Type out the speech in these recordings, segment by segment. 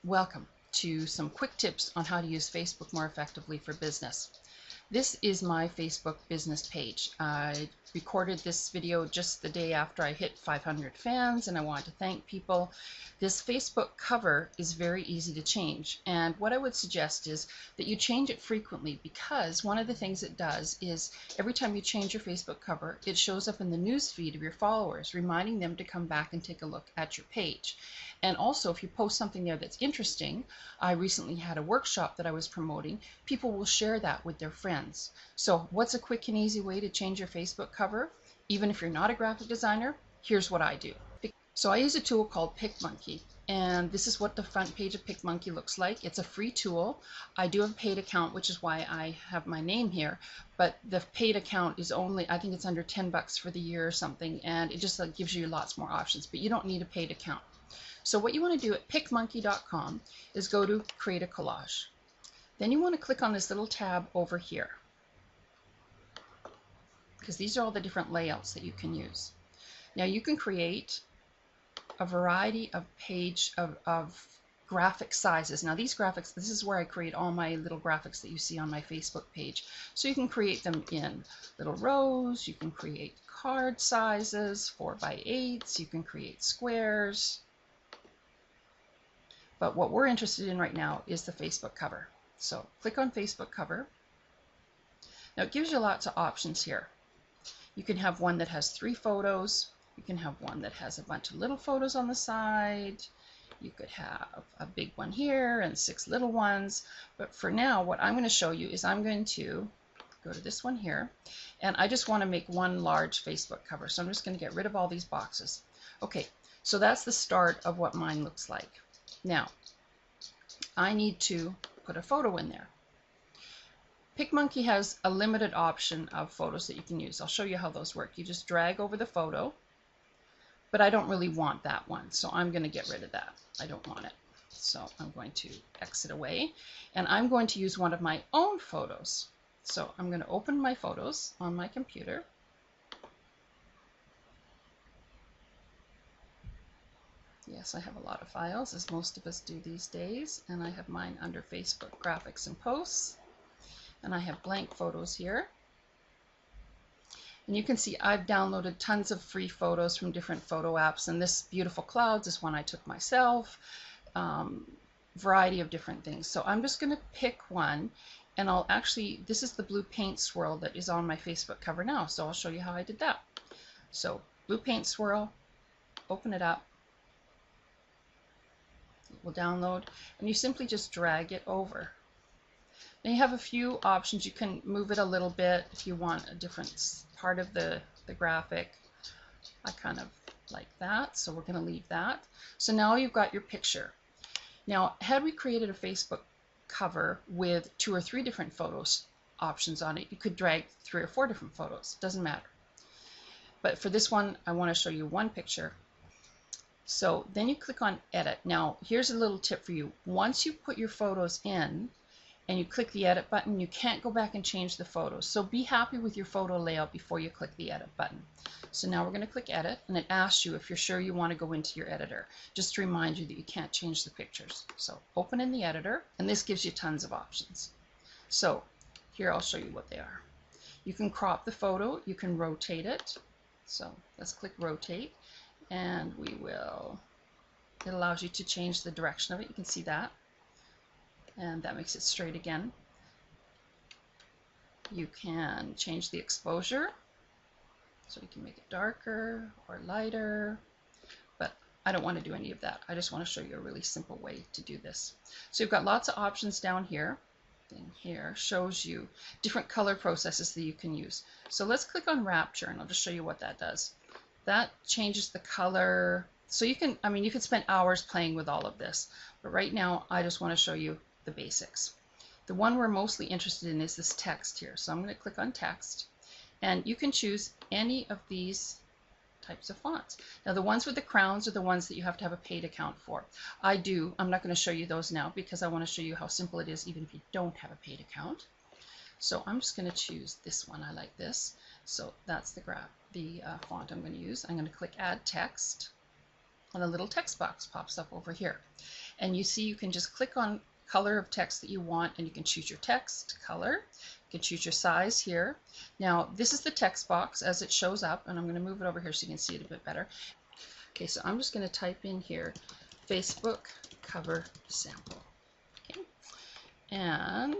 Welcome to some quick tips on how to use Facebook more effectively for business. This is my Facebook business page. I recorded this video just the day after I hit 500 fans, and I want to thank people. This Facebook cover is very easy to change, and what I would suggest is that you change it frequently, because one of the things it does is every time you change your Facebook cover, it shows up in the news feed of your followers, reminding them to come back and take a look at your page. And also, if you post something there that's interesting, I recently had a workshop that I was promoting, people will share that with their friends. So what's a quick and easy way to change your Facebook cover? Even if you're not a graphic designer, here's what I do. So I use a tool called PicMonkey, and this is what the front page of PicMonkey looks like. It's a free tool. I do have a paid account, which is why I have my name here, but the paid account is only, I think it's under 10 bucks for the year or something, and it just gives you lots more options, but you don't need a paid account. So what you want to do at PicMonkey.com is go to Create a Collage. Then you want to click on this little tab over here, because these are all the different layouts that you can use. Now you can create a variety of graphic sizes. Now these graphics, this is where I create all my little graphics that you see on my Facebook page. So you can create them in little rows, you can create card sizes, 4x8s, you can create squares. But what we're interested in right now is the Facebook cover. So click on Facebook cover. Now it gives you lots of options here. You can have one that has 3 photos. You can have one that has a bunch of little photos on the side. You could have a big one here and 6 little ones. But for now, what I'm going to show you is I'm going to go to this one here, and I just want to make one large Facebook cover. So I'm just going to get rid of all these boxes. Okay, so that's the start of what mine looks like. Now, I need to put a photo in there. PicMonkey has a limited option of photos that you can use. I'll show you how those work. You just drag over the photo, but I don't really want that one, so I'm going to get rid of that. I don't want it. So I'm going to exit away, and I'm going to use one of my own photos. So I'm going to open my photos on my computer. Yes, I have a lot of files, as most of us do these days, and I have mine under Facebook Graphics and Posts, and I have blank photos here. And you can see I've downloaded tons of free photos from different photo apps, and this beautiful clouds is one I took myself, variety of different things. So I'm just going to pick one, and I'll actually, this is the blue paint swirl that is on my Facebook cover now, so I'll show you how I did that. So blue paint swirl, open it up. It will download, and you simply just drag it over. Now you have a few options. You can move it a little bit if you want a different part of the graphic. I kind of like that, so we're going to leave that. So now you've got your picture. Now, had we created a Facebook cover with 2 or 3 different photos options on it, you could drag 3 or 4 different photos. Doesn't matter. But for this one, I want to show you one picture. So then you click on Edit. Now, here's a little tip for you. Once you put your photos in and you click the Edit button, you can't go back and change the photos. So be happy with your photo layout before you click the Edit button. So now we're going to click Edit, and it asks you if you're sure you want to go into your editor, just to remind you that you can't change the pictures. So open in the editor, and this gives you tons of options. So here I'll show you what they are. You can crop the photo, you can rotate it. So let's click Rotate. And we will, it allows you to change the direction of it. You can see that. And that makes it straight again. You can change the exposure. So you can make it darker or lighter. But I don't want to do any of that. I just want to show you a really simple way to do this. So you've got lots of options down here. And here shows you different color processes that you can use. So let's click on Rapture, and I'll just show you what that does. That changes the color. So you can, I mean, you could spend hours playing with all of this, but right now I just want to show you the basics. The one we're mostly interested in is this text here. So I'm going to click on Text, and you can choose any of these types of fonts. Now the ones with the crowns are the ones that you have to have a paid account for. I'm not going to show you those now because I want to show you how simple it is even if you don't have a paid account. So I'm just going to choose this one. I like this. So that's the font I'm going to use. I'm going to click Add Text, and a little text box pops up over here. And you see you can just click on color of text that you want, and you can choose your text color. You can choose your size here. Now this is the text box as it shows up, and I'm going to move it over here so you can see it a bit better. Okay, so I'm just going to type in here Facebook cover sample. Okay, and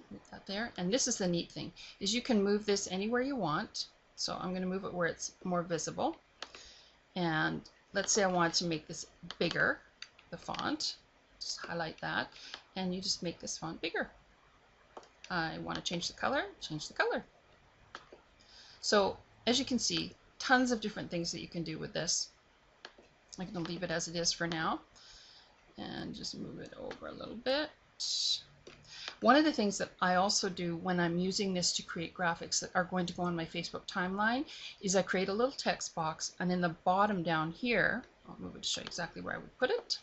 move that there. And this is the neat thing, is you can move this anywhere you want. So I'm going to move it where it's more visible. And let's say I want to make this bigger, the font. Just highlight that, and you just make this font bigger. I want to change the color, change the color. So as you can see, tons of different things that you can do with this. I'm going to leave it as it is for now and just move it over a little bit. One of the things that I also do when I'm using this to create graphics that are going to go on my Facebook timeline is I create a little text box, and in the bottom down here, I'll move it to show you exactly where I would put it.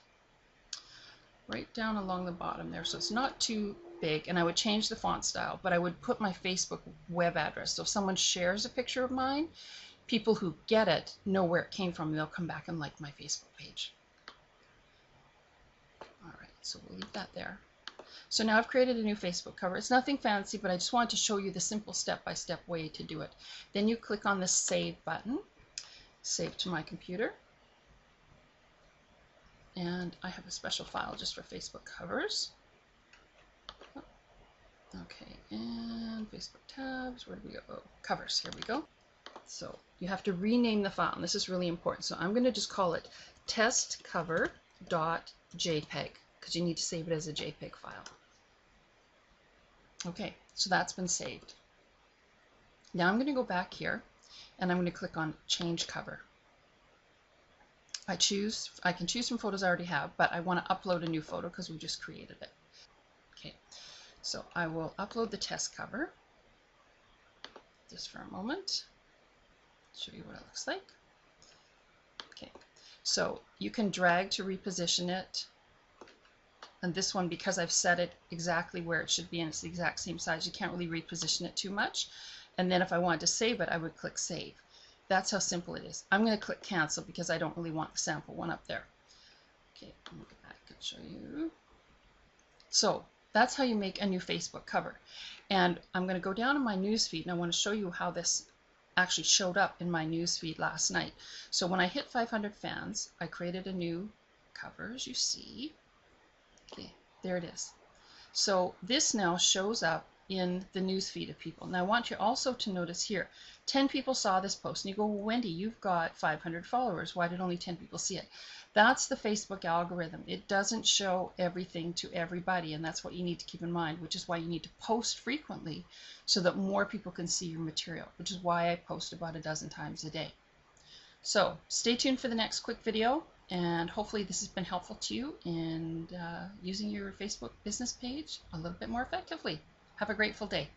Right down along the bottom there, so it's not too big, and I would change the font style, but I would put my Facebook web address. So if someone shares a picture of mine, people who get it know where it came from, and they'll come back and like my Facebook page. All right, so we'll leave that there. So now I've created a new Facebook cover. It's nothing fancy, but I just want to show you the simple step-by-step way to do it. Then you click on the Save button, save to my computer. And I have a special file just for Facebook covers. Okay, and Facebook tabs, where do we go? Oh, covers, here we go. So you have to rename the file, and this is really important. So I'm going to just call it testcover.jpg, because you need to save it as a JPEG file. Okay, so that's been saved. Now I'm going to go back here, and I'm going to click on Change Cover. I can choose from photos I already have, but I want to upload a new photo because we just created it. Okay, so I will upload the test cover just for a moment, show you what it looks like. Okay, so you can drag to reposition it, and this one, because I've set it exactly where it should be and it's the exact same size, you can't really reposition it too much. And then if I wanted to save it, I would click Save. That's how simple it is. I'm going to click Cancel because I don't really want the sample one up there. Okay, I'm going to go back and show you. So that's how you make a new Facebook cover. And I'm going to go down in my newsfeed, and I want to show you how this actually showed up in my newsfeed last night. So when I hit 500 fans, I created a new cover, as you see. Okay, there it is. So this now shows up in the newsfeed of people. Now I want you also to notice here, 10 people saw this post, and you go, well, Wendy, you've got 500 followers. Why did only 10 people see it? That's the Facebook algorithm. It doesn't show everything to everybody, and that's what you need to keep in mind, which is why you need to post frequently so that more people can see your material, which is why I post about 12 times a day. So stay tuned for the next quick video, and hopefully this has been helpful to you in using your Facebook business page a little bit more effectively. Have a grateful day.